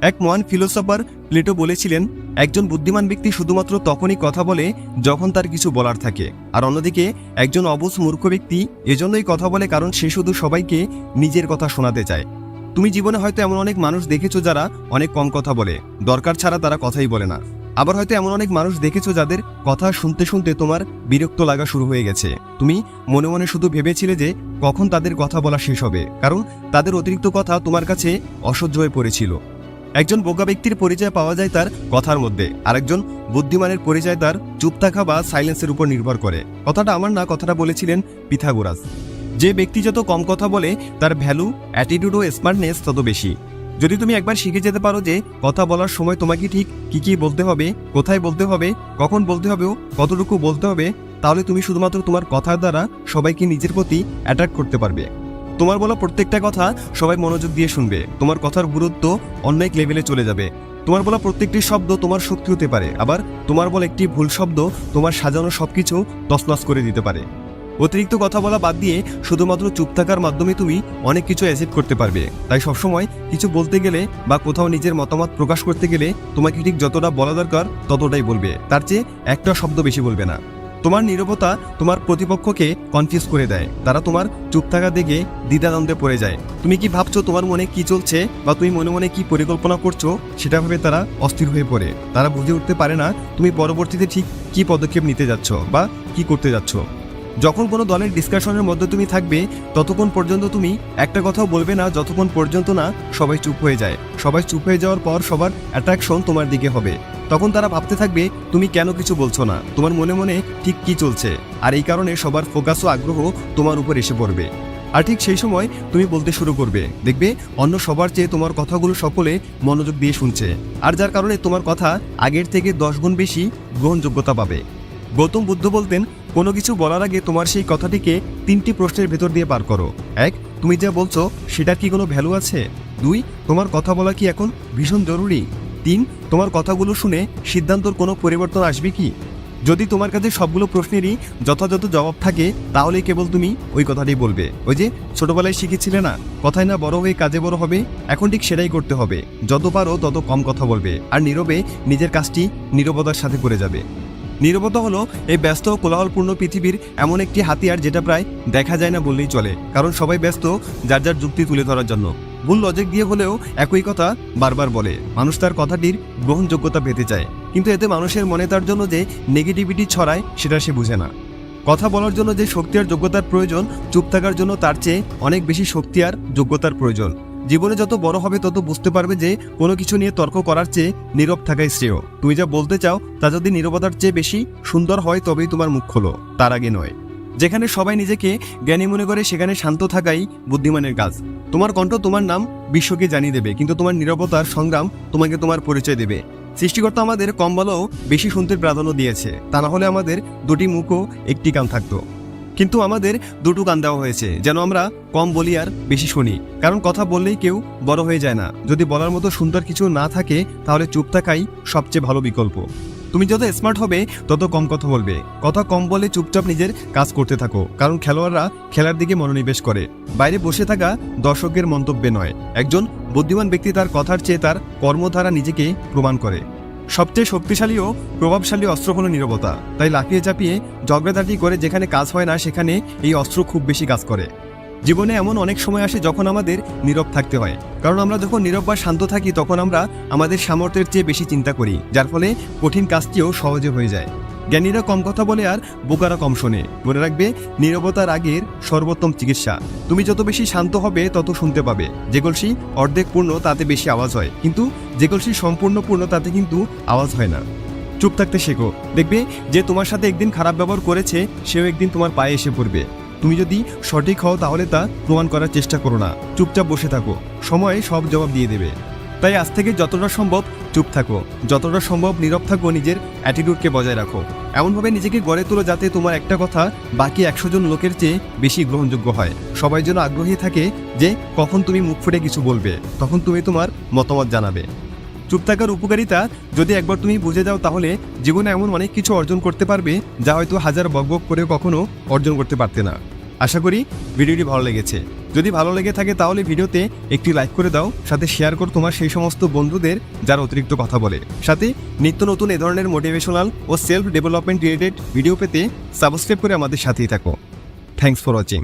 এক মহান philosopher Plato বলেছিলেন, একজন বুদ্ধিমান ব্যক্তি শুধুমাত্র তখনই কথা বলে যখন তার কিছু বলার থাকে, আর অন্যদিকে একজন অবুঝ মূর্খ ব্যক্তি এজন্যই কথা বলে কারণ সে শুধু সবাইকে নিজের কথা শোনাতে চায়। তুমি জীবনে হয়তো এমন অনেক মানুষ দেখেছো যারা অনেক কম কথা বলে, দরকার ছাড়া তারা কথাই বলে না। আবার হয়তো এমন অনেক মানুষ দেখেছো যাদের কথা শুনতে শুনতে তোমার বিরক্ত লাগা শুরু হয়ে গেছে। তুমি মনে মনে শুধু ভেবেছিলে যে কখন তাদের কথা বলা শেষ হবে, কারণ তাদের অতিরিক্ত কথা তোমার কাছে অসহ্য হয়ে পড়েছিল। একজন বোকা ব্যক্তির পরিচয় পাওয়া যায় তার কথার মধ্যে, আর একজন বুদ্ধিমানের পরিচয় তার চুপ থাকা বা সাইলেন্সের উপর নির্ভর করে। কথাটা আমার না, কথাটা বলেছিলেন পিথাগোরাস। যে ব্যক্তি যত কম কথা বলে তার ভ্যালু, অ্যাটিটিউড ও স্মার্টনেস তত বেশি। যদি তুমি একবার শিখে যেতে পারো যে কথা বলার সময় তোমাকে ঠিক কি বলতে হবে, কোথায় বলতে হবে, কখন বলতে হবে ও কতটুকু বলতে হবে, তাহলে তুমি শুধুমাত্র তোমার কথার দ্বারা সবাইকে নিজের প্রতি অ্যাট্রাক্ট করতে পারবে। তোমার বলা প্রত্যেকটা কথা সবাই মনোযোগ দিয়ে শুনবে, তোমার কথার গুরুত্ব অন্য এক লেভেলে চলে যাবে। তোমার বলা প্রত্যেকটি শব্দ তোমার শক্তি হতে পারে, আবার তোমার বলা একটি ভুল শব্দ তোমার সাজানো সবকিছু তছনছ করে দিতে পারে। অতিরিক্ত কথা বলা বাদ দিয়ে শুধুমাত্র চুপ থাকার মাধ্যমে তুমি অনেক কিছু অ্যাচিভ করতে পারবে। তাই সবসময় কিছু বলতে গেলে বা কোথাও নিজের মতামত প্রকাশ করতে গেলে তোমাকে ঠিক যতটা বলা দরকার ততটাই বলবে, তার চেয়ে একটা শব্দ বেশি বলবে না। তোমার নীরবতা তোমার প্রতিপক্ষকে কনফিউজ করে দেয়, তারা তোমার চুপ থাকা দেখে দ্বিধাদ্বন্দ্বে পড়ে যায়। তুমি কি ভাবছো, তোমার মনে কি চলছে, বা তুমি মনে মনে কি পরিকল্পনা করছো সেটা ভেবে তারা অস্থির হয়ে পড়ে। তারা বুঝে উঠতে পারে না তুমি পরবর্তীতে ঠিক কি পদক্ষেপ নিতে যাচ্ছ বা কি করতে যাচ্ছ। যখন কোনো দলের ডিসকাশনের মধ্যে তুমি থাকবে ততক্ষণ পর্যন্ত তুমি একটা কথাও বলবে না যতক্ষণ পর্যন্ত না সবাই চুপ হয়ে যায়। সবাই চুপ হয়ে যাওয়ার পর সবার অ্যাট্রাকশন তোমার দিকে হবে। তখন তারা ভাবতে থাকবে তুমি কেন কিছু বলছো না, তোমার মনে মনে ঠিক কি চলছে, আর এই কারণে সবার ফোকাস ও আগ্রহ তোমার উপর এসে পড়বে। আর ঠিক সেই সময় তুমি বলতে শুরু করবে, দেখবে অন্য সবার চেয়ে তোমার কথাগুলো সকলে মনোযোগ দিয়ে শুনছে, আর যার কারণে তোমার কথা আগের থেকে 10 গুণ বেশি গ্রহণযোগ্যতা পাবে। গৌতম বুদ্ধ বলতেন, কোনো কিছু বলার আগে তোমার সেই কথাটিকে 3টি প্রশ্নের ভেতর দিয়ে পার করো। 1, তুমি যা বলছো সেটার কি কোনো ভ্যালু আছে? 2, তোমার কথা বলা কি এখন ভীষণ জরুরি? 3, তোমার কথাগুলো শুনে সিদ্ধান্তর কোনো পরিবর্তন আসবে কি? যদি তোমার কাছে সবগুলো প্রশ্নেরই যথাযথ জবাব থাকে তাহলে কেবল তুমি ওই কথাটি বলবে। ওই যে ছোটবেলায় শিখেছিলে না, কথায় না বড় হয়ে কাজে বড় হবে, এখন ঠিক সেটাই করতে হবে। যত পারো তত কম কথা বলবে, আর নীরবে নিজের কাজটি নীরবতার সাথে করে যাবে। নীরবতা হলো এই ব্যস্ত কোলাহলপূর্ণ পৃথিবীর এমন একটি হাতিয়ার যেটা প্রায় দেখা যায় না বললেই চলে, কারণ সবাই ব্যস্ত যার যার যুক্তি তুলে ধরার জন্য। ভুল লজিক দিয়ে হলেও একই কথা বারবার বলে। মানুষ তার কথাটির গ্রহণযোগ্যতা পেতে চায়, কিন্তু এতে মানুষের মনে তার জন্য যে নেগেটিভিটি ছড়ায় সেটা সে বুঝে না। কথা বলার জন্য যে শক্তি আর যোগ্যতার প্রয়োজন, চুপ থাকার জন্য তার চেয়ে অনেক বেশি শক্তি আর যোগ্যতার প্রয়োজন। জীবনে যত বড় হবে তত বুঝতে পারবে যে কোনো কিছু নিয়ে তর্ক করার চেয়ে নীরব থাকাই শ্রেয়। তুমি যা বলতে চাও তা যদি নীরবতার চেয়ে বেশি সুন্দর হয় তবেই তোমার মুখ খোলো, তার আগে নয়। যেখানে সবাই নিজেকে জ্ঞানী মনে করে সেখানে শান্ত থাকাই বুদ্ধিমানের কাজ। তোমার কণ্ঠ তোমার নাম বিশ্বকে জানিয়ে দেবে, কিন্তু তোমার নীরবতার সংগ্রাম তোমাকে তোমার পরিচয় দেবে। সৃষ্টিকর্তা আমাদের কম বলেও বেশি শুনতে প্রাধান্য দিয়েছে, তা না হলে আমাদের 2টি মুখ ও 1টি কান থাকতো। কিন্তু আমাদের 2টো কান দেওয়া হয়েছে যেন আমরা কম বলি আর বেশি শুনি, কারণ কথা বললেই কেউ বড় হয়ে যায় না। যদি বলার মতো সুন্দর কিছু না থাকে তাহলে চুপ থাকাই সবচেয়ে ভালো বিকল্প। তুমি যত স্মার্ট হবে তত কম কথা বলবে। কথা কম বলে চুপচাপ নিজের কাজ করতে থাকো, কারণ খেলোয়াড়রা খেলার দিকে মনোনিবেশ করে, বাইরে বসে থাকা দর্শকের মন্তব্যে নয়। একজন বুদ্ধিমান ব্যক্তি তার কথার চেয়ে তার কর্ম দ্বারা নিজেকে প্রমাণ করে। সবচেয়ে শক্তিশালী ও প্রভাবশালী অস্ত্র হলো নীরবতা। তাই লাফিয়ে চাপিয়ে ঝগড়াঝাটি করে যেখানে কাজ হয় না সেখানে এই অস্ত্র খুব বেশি কাজ করে। জীবনে এমন অনেক সময় আসে যখন আমাদের নীরব থাকতে হয়, কারণ আমরা যখন নীরব বা শান্ত থাকি তখন আমরা আমাদের সামর্থ্যের চেয়ে বেশি চিন্তা করি, যার ফলে কঠিন কাজটিও সহজে হয়ে যায়। জ্ঞানীরা কম কথা বলে আর বোকারা কম শোনে। মনে রাখবে, নীরবতার আগের সর্বোত্তম চিকিৎসা। তুমি যত বেশি শান্ত হবে তত শুনতে পাবে। যে কলসি অর্ধেক পূর্ণ তাতে বেশি আওয়াজ হয়, কিন্তু যে কলসি সম্পূর্ণ পূর্ণ তাতে কিন্তু আওয়াজ হয় না। চুপ থাকতে শেখো, দেখবে যে তোমার সাথে একদিন খারাপ ব্যবহার করেছে সেও একদিন তোমার পায়ে এসে পড়বে। তুমি যদি সঠিক হও তাহলে তা প্রমাণ করার চেষ্টা করো না, চুপচাপ বসে থাকো, সময় সব জবাব দিয়ে দেবে। তাই আজ থেকে যতটা সম্ভব চুপ থাকো, যতটা সম্ভব নীরব থাকো, নিজের অ্যাটিটিউডকে বজায় রাখো। এমনভাবে নিজেকে গড়ে তোলো যাতে তোমার একটা কথা বাকি 100 জন লোকের চেয়ে বেশি গ্রহণযোগ্য হয়। সবাই যেন আগ্রহী থাকে যে কখন তুমি মুখ ফুটে কিছু বলবে, তখন তুমি তোমার মতামত জানাবে। চুপ থাকার উপকারিতা যদি একবার তুমি বুঝে যাও তাহলে জীবনে এমন অনেক কিছু অর্জন করতে পারবে যা হয়তো হাজার বকবক করে কখনো অর্জন করতে পারতে না। আশা করি ভিডিওটি ভালো লেগেছে। যদি ভালো লেগে থাকে তাহলে ভিডিওতে একটি লাইক করে দাও, সাথে শেয়ার করো তোমার সেই সমস্ত বন্ধুদের যারা অতিরিক্ত কথা বলে। সাথে নিত্য নতুন এ ধরনের মোটিভেশনাল ও সেলফ ডেভেলপমেন্ট রিলেটেড ভিডিও পেতে সাবস্ক্রাইব করে আমাদের সাথেই থাকো। Thanks for watching.